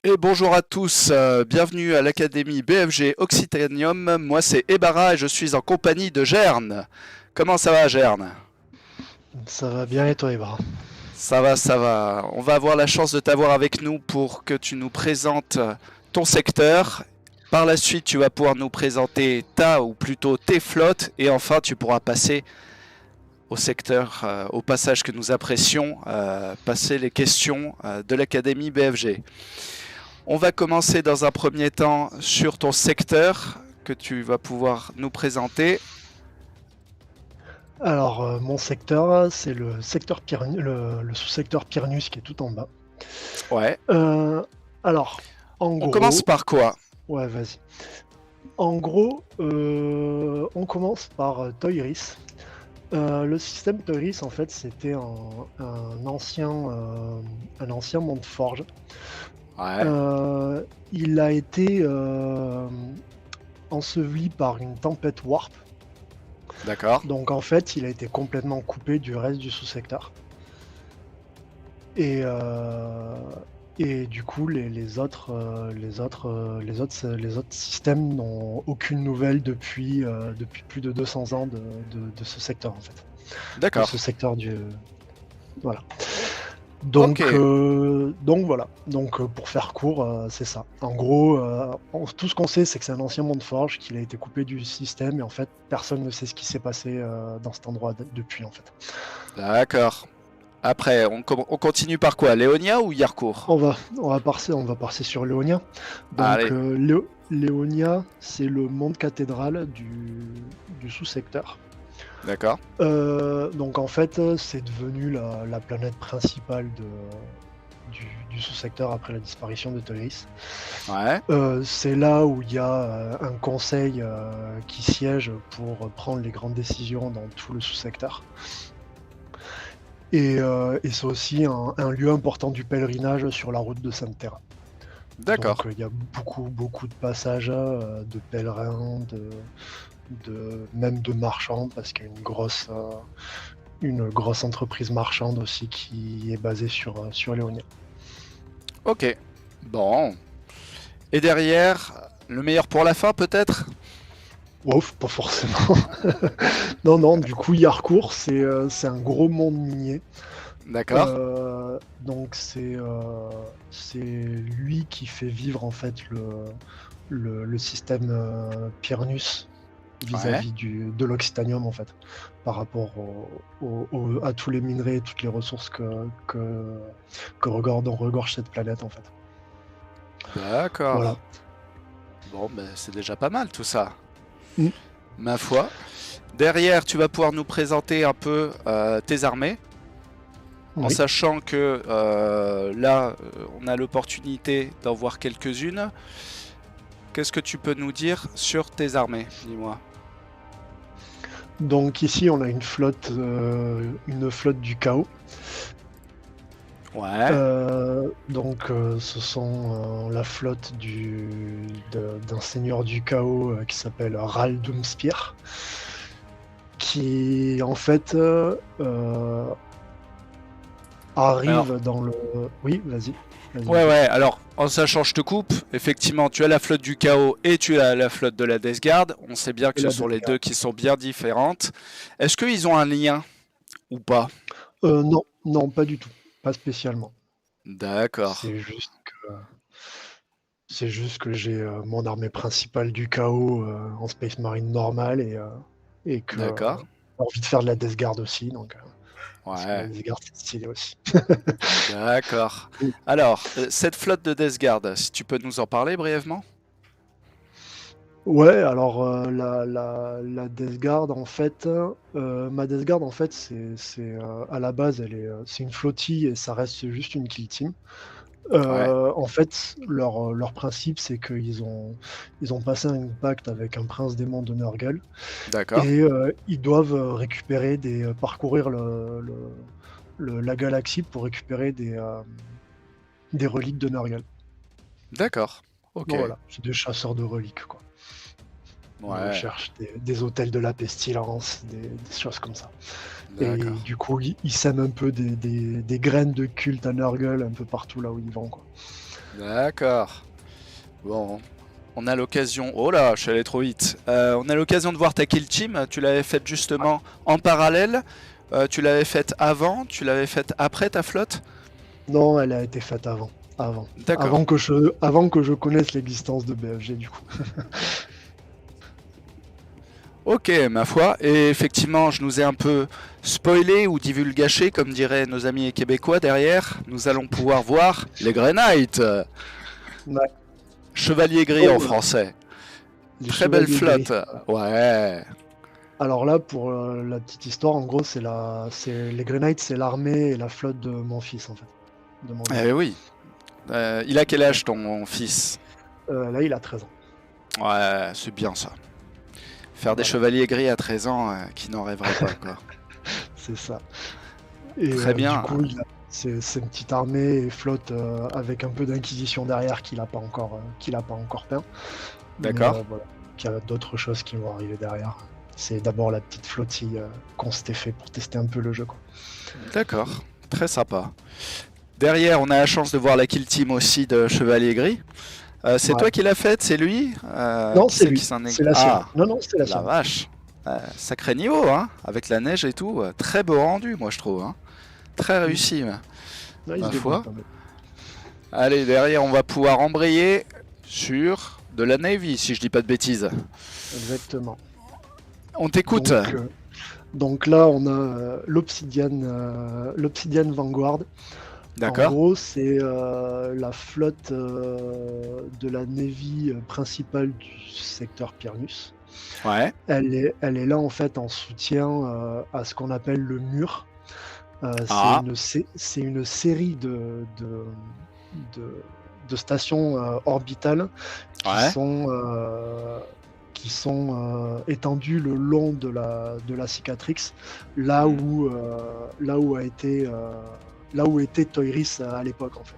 Et bonjour à tous, bienvenue à l'Académie BFG Occitanium. Moi c'est Ebara et je suis en compagnie de Gern. Comment ça va Gern? Ça va bien et toi, Ibra? Ça va, ça va. On va avoir la chance de t'avoir avec nous pour que tu nous présentes ton secteur. Par la suite, tu vas pouvoir nous présenter ta ou plutôt tes flottes et enfin tu pourras passer au secteur, au passage que nous apprécions, passer les questions de l'Académie BFG. On va commencer dans un premier temps sur ton secteur que tu vas pouvoir nous présenter. Alors, mon secteur, c'est le secteur le sous-secteur Pyrnus qui est tout en bas. Ouais. Euh, alors, en On commence gros, par quoi? ouais, vas-y. En gros, on commence par Toiris. Le système Toiris, en fait, c'était un ancien monde forge. Ouais. Il a été enseveli par une tempête warp. D'accord. Donc en fait, il a été complètement coupé du reste du sous-secteur. Et, euh, et du coup, les autres systèmes n'ont aucune nouvelle depuis plus de 200 ans de ce secteur en fait. De D'accord. ce secteur du. Voilà. Ok. Donc voilà. Donc pour faire court, c'est ça. En gros, tout ce qu'on sait, c'est que c'est un ancien monde forge, qu'il a été coupé du système, et en fait, personne ne sait ce qui s'est passé dans cet endroit depuis en fait. D'accord. Après, on continue par quoi? Léonia ou Yarkour? On va passer sur Léonia. Donc, Allez. Léonia, c'est le monde cathédral du sous-secteur. D'accord. Donc, en fait, c'est devenu la planète principale du sous-secteur après la disparition de Tolis. Ouais. C'est là où il y a un conseil qui siège pour prendre les grandes décisions dans tout le sous-secteur. Et c'est aussi un lieu important du pèlerinage sur la route de Sainte-Terre. Donc D'accord. il y a beaucoup de passages de pèlerins, même de marchands, parce qu'il y a une grosse entreprise marchande aussi qui est basée sur Léonia. Ok. Bon. Et derrière, le meilleur pour la fin peut-être? Ouf, pas forcément. Non, du coup, Yarkour, c'est un gros monde minier. D'accord. Donc c'est lui qui fait vivre en fait le système Pyrnus Ouais. vis-à-vis de l'Occitanium en fait, par rapport à tous les minerais et toutes les ressources on regorge cette planète en fait. Voilà. D'accord. Bon, ben c'est déjà pas mal tout ça. Mm. Ma foi. Derrière, tu vas pouvoir nous présenter un peu tes armées, en Oui. sachant que là, on a l'opportunité d'en voir quelques-unes. Qu'est-ce que tu peux nous dire sur tes armées? Dis-moi. Donc ici on a une flotte du chaos. Ouais, Ce sont la flotte d'un seigneur du chaos qui s'appelle Ral Doomspear, qui en fait alors, arrive dans le. Oui, vas-y, ouais, écoute. ouais, alors, en sachant, je te coupe, effectivement, tu as la flotte du chaos et tu as la flotte de la Death Guard. On sait bien que Et ce la sont les Deathguard. deux qui sont bien différentes. Est-ce qu'ils ont un lien ou pas? Non, non, pas du tout, pas spécialement. D'accord, C'est juste que c'est juste que j'ai mon armée principale du chaos en Space Marine normale et que d'accord, j'ai envie de faire de la Death Guard aussi, donc parce que la ouais, Death Guard c'est stylé aussi. d'accord. Alors, cette flotte de Death Guard, si tu peux nous en parler brièvement? Ouais, alors la Death Guard en fait, ma Death Guard en fait à la base c'est une flottille et ça reste juste une kill team. Ouais, En fait leur principe c'est qu'ils ont passé un pacte avec un prince démon de Nurgle d'accord, et ils doivent parcourir la galaxie pour récupérer des reliques de Nurgle. d'accord, ok, Donc voilà, c'est des chasseurs de reliques quoi. Ils ouais, recherchent des hôtels de la pestilence, des choses comme ça. Et d'accord. du coup, ils sèment un peu des graines de culte à Nurgle un peu partout là où ils vont, quoi. D'accord. Bon, on a l'occasion... Oh là, je suis allé trop vite. On a l'occasion de voir ta kill team. Tu l'avais faite justement en parallèle. Tu l'avais faite avant, tu l'avais faite après ta flotte. Non, elle a été faite avant. D'accord. Avant que je connaisse l'existence de BFG du coup. Ok, ma foi. Et effectivement, je nous ai un peu spoilé ou divulgaché, comme diraient nos amis québécois derrière. Nous allons pouvoir voir les Grey Knights. Ouais. Chevalier gris Oh, en français. Les Très belle chevaliers flotte. gris. Ouais. Alors là, pour la petite histoire, en gros, les Grey Knights, c'est l'armée et la flotte de mon fils en fait. De mon neveu. Eh oui. Il a quel âge ton fils? Là, il a 13 ans. Ouais, c'est bien ça. Faire des Voilà. chevaliers gris à 13 ans, qui n'en rêverait pas, quoi. C'est ça. Et Très bien. du coup, c'est une petite armée et flotte avec un peu d'inquisition derrière qu'il a pas encore peint. D'accord. Mais, voilà. Il y a d'autres choses qui vont arriver derrière. C'est d'abord la petite flottille qu'on s'était fait pour tester un peu le jeu, quoi. D'accord. Très sympa. Derrière, on a la chance de voir la kill team aussi de Chevalier Gris. C'est Ouais. toi qui l'as faite, c'est lui Non, qui c'est lui. qui s'en est... C'est la sienne. Ah, Non, c'est la la sienne. vache. Sacré niveau, hein, avec la neige et tout. Très beau rendu, moi, je trouve. Hein. Très réussi, Ouais, il ma se débrouille foi. pas mal. Allez, derrière, on va pouvoir embrayer sur de la Navy, si je dis pas de bêtises. Exactement. On t'écoute. Donc là, on a l'Obsidian Vanguard. En D'accord. gros, c'est la flotte de la Navy principale du secteur Pyrrhus. Ouais. Elle est là en fait en soutien à ce qu'on appelle le mur. Ah. C'est une série de stations orbitales qui Ouais. sont étendues le long de la cicatrix, là où était Toiris à l'époque en fait.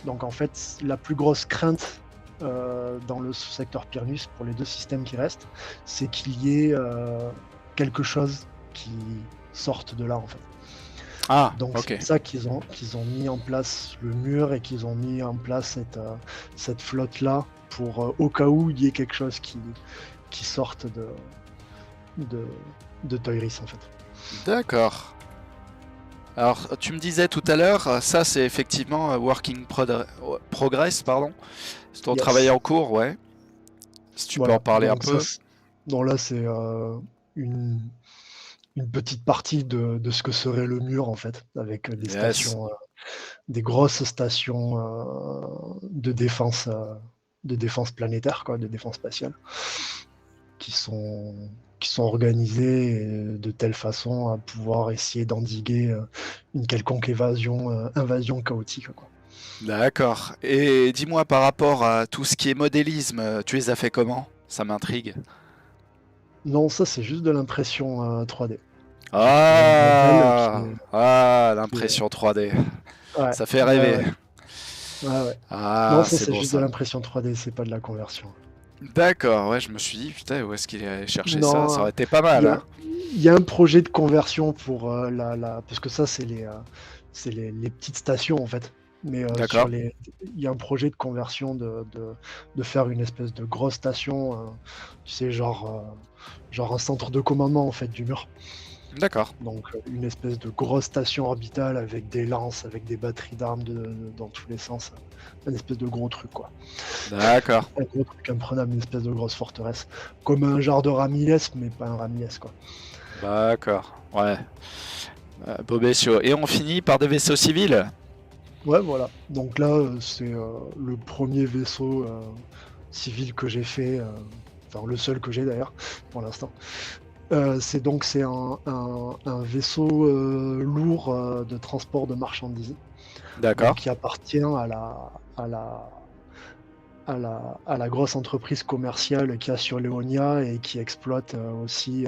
Donc en fait, la plus grosse crainte dans le secteur Pyrrhus pour les deux systèmes qui restent, c'est qu'il y ait quelque chose qui sorte de là en fait. Ah, Donc ok. c'est pour ça qu'ils ont mis en place le mur et qu'ils ont mis en place cette flotte-là pour au cas où il y ait quelque chose qui sorte de Toiris en fait. D'accord. Alors, tu me disais tout à l'heure, ça c'est effectivement progress, pardon. C'est ton Yes. travail en cours, ouais. Si tu peux en parler un peu. Donc là, c'est une petite partie de ce que serait le mur en fait, avec des stations, des grosses stations de défense planétaire, quoi, de défense spatiale, qui sont organisées de telle façon à pouvoir essayer d'endiguer une quelconque invasion chaotique, quoi. D'accord. Et dis-moi par rapport à tout ce qui est modélisme, tu les as fait comment? Ça m'intrigue. Non, ça c'est juste de l'impression 3D. Ah, l'impression 3D. Ouais, Ça fait rêver. ouais. Ah, Non, ça c'est c'est bon juste ça. de l'impression 3D, c'est pas de la conversion. D'accord, ouais, je me suis dit, putain, où est-ce qu'il allait chercher Non, ça? Ça aurait été pas mal, hein. Il y a un projet de conversion pour parce que ça c'est les petites stations en fait. Mais D'accord. il y a un projet de conversion de faire une espèce de grosse station, tu sais, genre un centre de commandement en fait du mur. D'accord. Donc une espèce de grosse station orbitale avec des lances, avec des batteries d'armes dans tous les sens. Un espèce de gros truc quoi. D'accord. Un gros truc imprenable, une espèce de grosse forteresse. Comme un genre de Ramilles, mais pas un Ramilles quoi. D'accord. Ouais. Beau vaisseau. Et on finit par des vaisseaux civils. Ouais, voilà. Donc là, c'est le premier vaisseau civil que j'ai fait, enfin le seul que j'ai d'ailleurs pour l'instant. C'est un vaisseau lourd de transport de marchandises. D'accord. Donc, qui appartient à la grosse entreprise commerciale qu'il y a sur Léonia et qui exploite aussi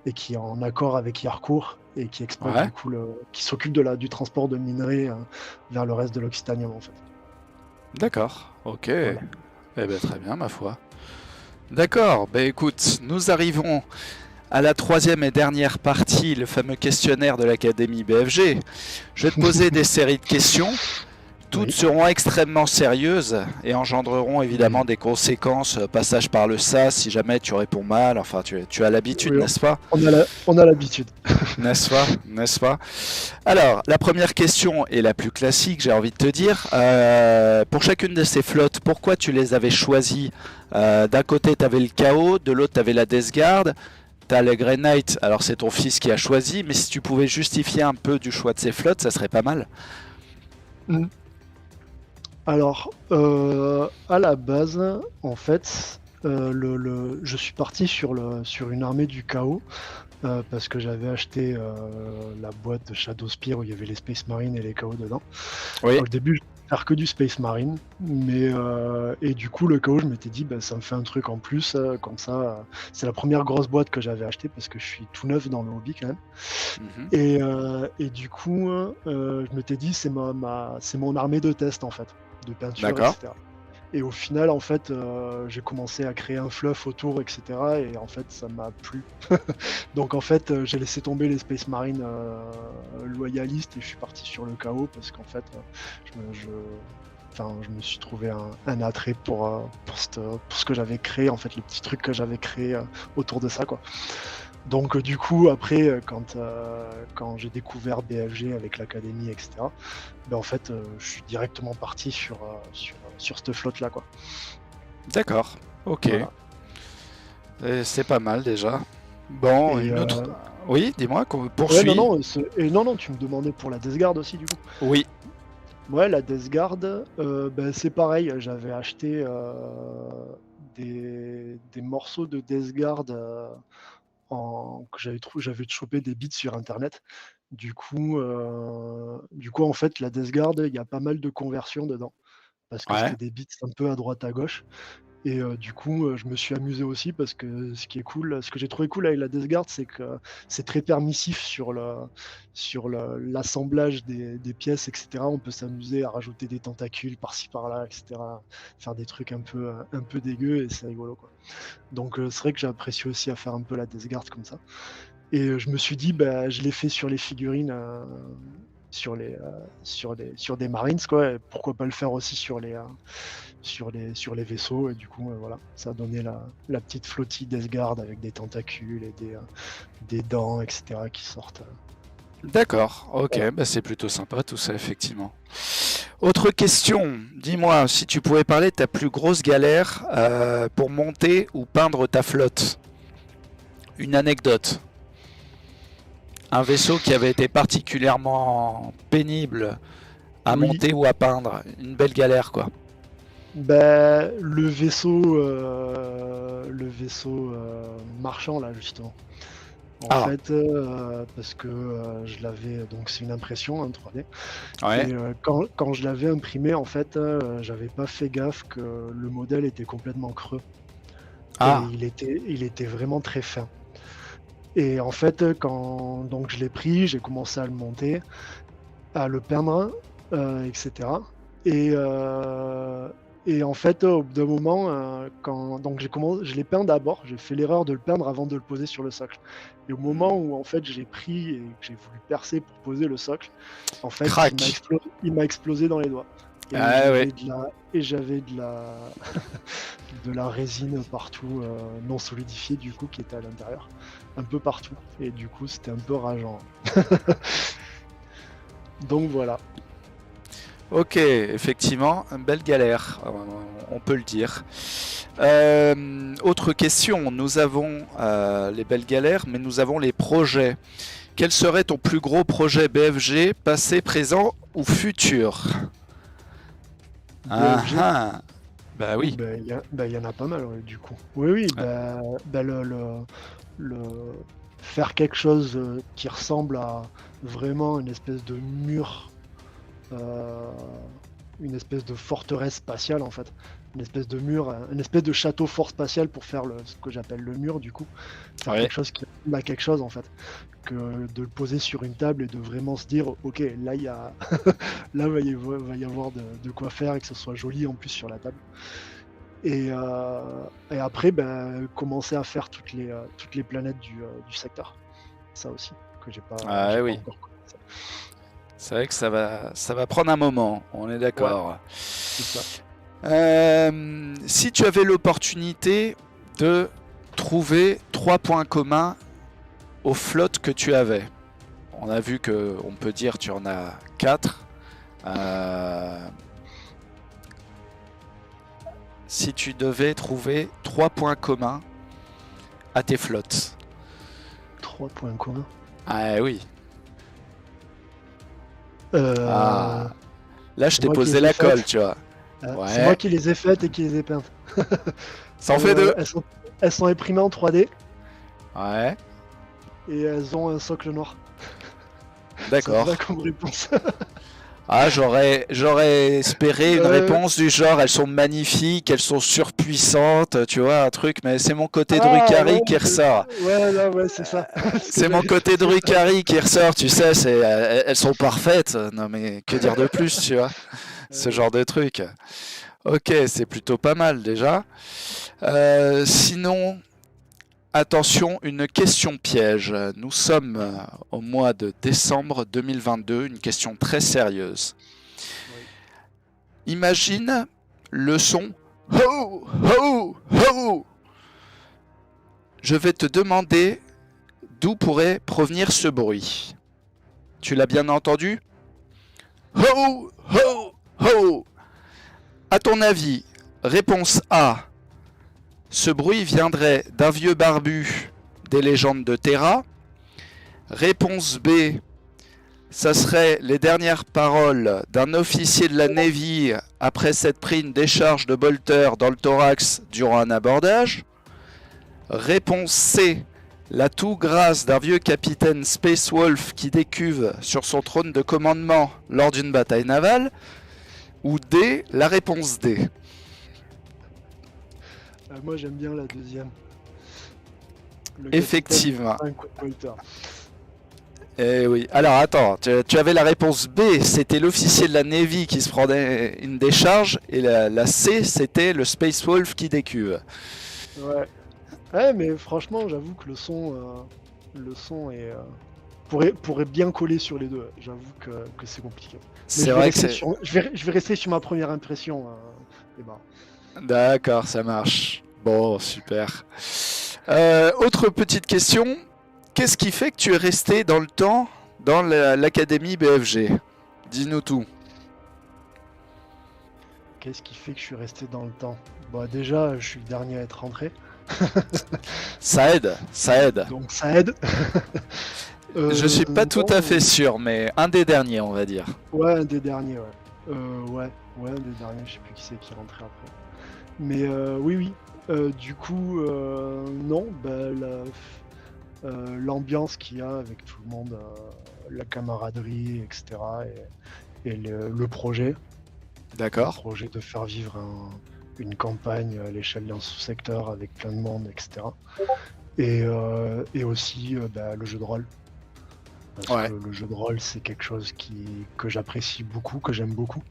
et qui est en accord avec Yarcourt et qui exploite Ouais. du coup qui s'occupe du transport de minerais vers le reste de l'Occitanium en fait. D'accord. Ok. Voilà. Eh ben, très bien, ma foi. D'accord. Ben écoute, nous arrivons à la troisième et dernière partie, le fameux questionnaire de l'Académie BFG. Je vais te poser des séries de questions. Toutes Oui. seront extrêmement sérieuses et engendreront évidemment des conséquences, passage par le SAS si jamais tu réponds mal. Enfin, tu as l'habitude, Oui, n'est-ce pas? on a l'habitude. N'est-ce pas? N'est-ce pas? Alors, la première question est la plus classique, j'ai envie de te dire. Pour chacune de ces flottes, pourquoi tu les avais choisies? D'un côté, tu avais le chaos, de l'autre, tu avais la Death Guard. Tu as le Grey Knight, alors c'est ton fils qui a choisi, mais si tu pouvais justifier un peu du choix de ces flottes, ça serait pas mal. Mm. Alors, à la base, en fait, je suis parti sur une armée du chaos parce que j'avais acheté la boîte de Shadowspear où il y avait les Space Marines et les chaos dedans. Oui, Au début, je voulais faire que du Space Marine, mais et du coup, le chaos, je m'étais dit, bah, ça me fait un truc en plus, comme ça. C'est la première grosse boîte que j'avais achetée parce que je suis tout neuf dans le hobby quand même. mhm, Et du coup, je m'étais dit, c'est mon armée de test en fait, de peinture, d'accord. etc. Et au final, en fait, j'ai commencé à créer un fluff autour, etc. Et en fait, ça m'a plu. Donc en fait, j'ai laissé tomber les Space Marines loyalistes et je suis parti sur le chaos parce qu'en fait, je me suis trouvé un attrait pour ce que j'avais créé, en fait, les petits trucs que j'avais créés autour de ça, quoi. Donc du coup, après, quand j'ai découvert BFG avec l'académie, etc., ben, en fait, je suis directement parti sur cette flotte-là, quoi. D'accord, ok. Voilà. C'est pas mal déjà. Bon, Et une autre. Oui, dis-moi, ouais, non, poursuis. non, et non, non, tu me demandais pour la Death Guard aussi, du coup. Oui, Ouais, la Death Guard, ben, c'est pareil, j'avais acheté des morceaux de Death Guard que j'avais chopé des bits sur internet. Du coup, en fait, la Death Guard, il y a pas mal de conversions dedans, parce que ouais, c'était des bits un peu à droite à gauche. Et du coup, je me suis amusé aussi parce que ce que j'ai trouvé cool avec la Death Guard, c'est que c'est très permissif l'assemblage des pièces, et cetera. On peut s'amuser à rajouter des tentacules par-ci par-là, et cetera. Faire des trucs un peu dégueux et c'est rigolo, quoi. Donc c'est vrai que j'ai apprécié aussi à faire un peu la Death Guard comme ça. Et je me suis dit, bah, je l'ai fait sur les figurines, sur des Marines, quoi. Et pourquoi pas le faire aussi sur les vaisseaux. Et du coup, voilà, ça a donné la petite flottille Death Guard avec des tentacules et des dents, etc. qui sortent. d'accord, ok, Voilà. bah c'est plutôt sympa tout ça, effectivement. Autre question, dis-moi si tu pouvais parler de ta plus grosse galère pour monter ou peindre ta flotte. Une anecdote. Un vaisseau qui avait été particulièrement pénible à Oui, monter ou à peindre. Une belle galère, quoi. bah, le vaisseau marchand, là, justement. En Ah, fait, parce que je l'avais, donc c'est une impression, hein, 3D. ouais. Et quand je l'avais imprimé, en fait, j'avais pas fait gaffe que le modèle était complètement creux. Et Ah, il était vraiment très fin. Et en fait, quand donc je l'ai pris, j'ai commencé à le monter, à le peindre, et cetera. Et en fait, au bout d'un moment, quand donc je l'ai peint d'abord, j'ai fait l'erreur de le peindre avant de le poser sur le socle. Et au moment où en fait j'ai pris et que j'ai voulu percer pour poser le socle, en fait, crac. il m'a explosé dans les doigts. Et Ah ouais. j'avais de la résine partout, non solidifiée du coup, qui était à l'intérieur, un peu partout. Et du coup, c'était un peu rageant. Donc voilà. Ok, effectivement, une belle galère, on peut le dire. Autre question, nous avons les belles galères, mais nous avons les projets. Quel serait ton plus gros projet BFG, passé, présent ou futur? Ah BFG, ah, bah ou oui. ben, il y en a pas mal, ouais, du coup. Oui, oui, Ouais. bah, le faire quelque chose qui ressemble à vraiment une espèce de mur, euh, une espèce de forteresse spatiale en fait, une espèce de mur, une espèce de château fort spatial pour faire ce que j'appelle le mur du coup, faire Ouais. quelque chose qui ressemble à quelque chose en fait, que de le poser sur une table et de vraiment se dire ok là il y a là va y avoir de quoi faire et que ce soit joli en plus sur la table. Et après, ben, commencer à faire toutes les planètes du secteur. Ça aussi, que Ah j'ai pas oui. encore commencé. C'est vrai que ça va prendre un moment, on est d'accord. C'est ça. Si tu avais l'opportunité de trouver 3 points communs aux flottes que tu avais, on a vu que on peut dire tu en as 4. Si tu devais trouver 3 points communs à tes flottes. 3 points communs. Ah oui. Euh, Là, je c'est t'ai moi qui posé les ai la colle, faites. tu vois. C'est Ouais. moi qui les ai faites et qui les ai peintes. Ça en fait 2. Elles sont imprimées en 3D Ouais, et elles ont un socle noir. d'accord. Ça va comme réponse. Ah, j'aurais espéré une Ouais. réponse du genre elles sont magnifiques, elles sont surpuissantes, tu vois, un truc, mais c'est mon côté Ah Drucari ouais, qui ressort. ouais, là, ouais, c'est ça. Ce que C'est mon j'allais côté dire, c'est ça. Drucari qui ressort, tu sais, elles sont parfaites. Non mais que dire de plus, tu vois, ce genre de truc. Ok, c'est plutôt pas mal déjà. Sinon, attention, une question piège. Nous sommes au mois de décembre 2022, une question très sérieuse. Oui. Imagine le son ho ho ho. Je vais te demander d'où pourrait provenir ce bruit. Tu l'as bien entendu? Ho ho ho. À ton avis, réponse A. Ce bruit viendrait d'un vieux barbu des légendes de Terra. Réponse B. Ça serait les dernières paroles d'un officier de la Navy après s'être pris une décharge de bolter dans le thorax durant un abordage. Réponse C. La toux grasse d'un vieux capitaine Space Wolf qui décuve sur son trône de commandement lors d'une bataille navale. Ou D. La réponse D. Moi, j'aime bien la deuxième. Le Effectivement. capitaine prend un coup de bolter. Eh oui. Alors attends, tu avais la réponse B, c'était l'officier de la Navy qui se prenait une décharge, et la C, c'était le Space Wolf qui décuve. Ouais. Ouais, mais franchement, j'avoue que le son est, pourrait bien coller sur les deux. J'avoue que c'est compliqué. Mais C'est vrai que c'est... je vais rester sur ma première impression. Et ben. D'accord, ça marche. Bon, super. Autre petite question. Qu'est-ce qui fait que tu es resté dans le temps dans l'académie BFG? Dis-nous tout. Qu'est-ce qui fait que je suis resté dans le temps? Bah déjà, je suis le dernier à être rentré, Ça aide, ça aide. donc ça aide. Je suis pas tout Non, à fait sûr, mais un des derniers, on va dire. Ouais, un des derniers, ouais. Ouais, un des derniers, je sais plus qui c'est qui est rentré après. Mais oui, oui. Du coup, non, bah, l'ambiance qu'il y a avec tout le monde, la camaraderie, etc. Et le projet. Le D'accord. projet de faire vivre une campagne à l'échelle d'un sous-secteur avec plein de monde, etc. Et aussi bah, le jeu de rôle. Parce Ouais. que le jeu de rôle, c'est quelque chose que j'apprécie beaucoup, que j'aime beaucoup.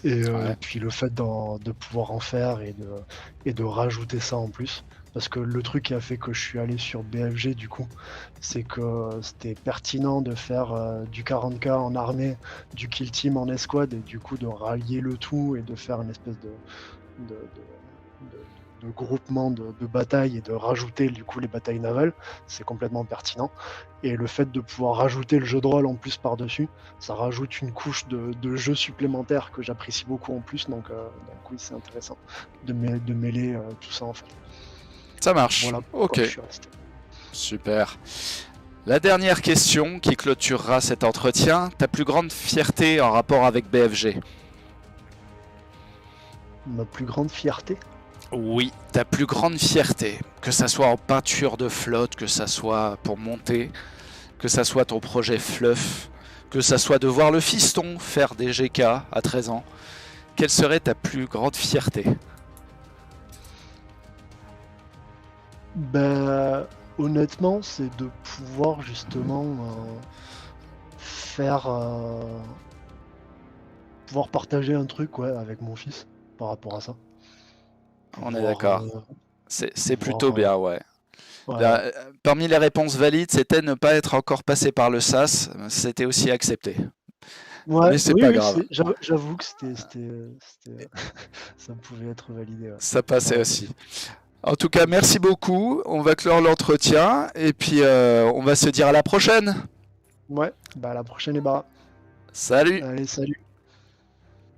Et Ouais. puis le fait de pouvoir en faire et de rajouter ça en plus. Parce que le truc qui a fait que je suis allé sur BFG, du coup, c'est que c'était pertinent de faire du 40K en armée, du kill team en escouade, et du coup de rallier le tout et de faire une espèce de, de groupement de batailles et de rajouter du coup les batailles navales, c'est complètement pertinent. Et le fait de pouvoir rajouter le jeu de rôle en plus par-dessus, ça rajoute une couche de jeu supplémentaire que j'apprécie beaucoup en plus, donc oui, c'est intéressant de mêler tout ça en fait. Ça marche. Voilà Ok. pourquoi je suis resté. Super. La dernière question qui clôturera cet entretien, ta plus grande fierté en rapport avec BFG? Ma plus grande fierté? Oui, ta plus grande fierté, que ça soit en peinture de flotte, que ça soit pour monter, que ça soit ton projet Fluff, que ça soit de voir le fiston faire des GK à 13 ans, quelle serait ta plus grande fierté? Ben, honnêtement, c'est de pouvoir justement faire pouvoir partager un truc ouais, avec mon fils par rapport à ça. On est Pouvoir, d'accord. C'est plutôt pouvoir, bien, ouais. ouais, Parmi les réponses valides, c'était ne pas être encore passé par le SAS. C'était aussi accepté. Ouais, mais c'est oui, pas oui, grave. j'avoue que ça pouvait être validé. Ouais. Ça passait Ouais. aussi. En tout cas, merci beaucoup. On va clore l'entretien et puis on va se dire à la prochaine. Ouais, bah à la prochaine, les bras. Salut! Allez, salut.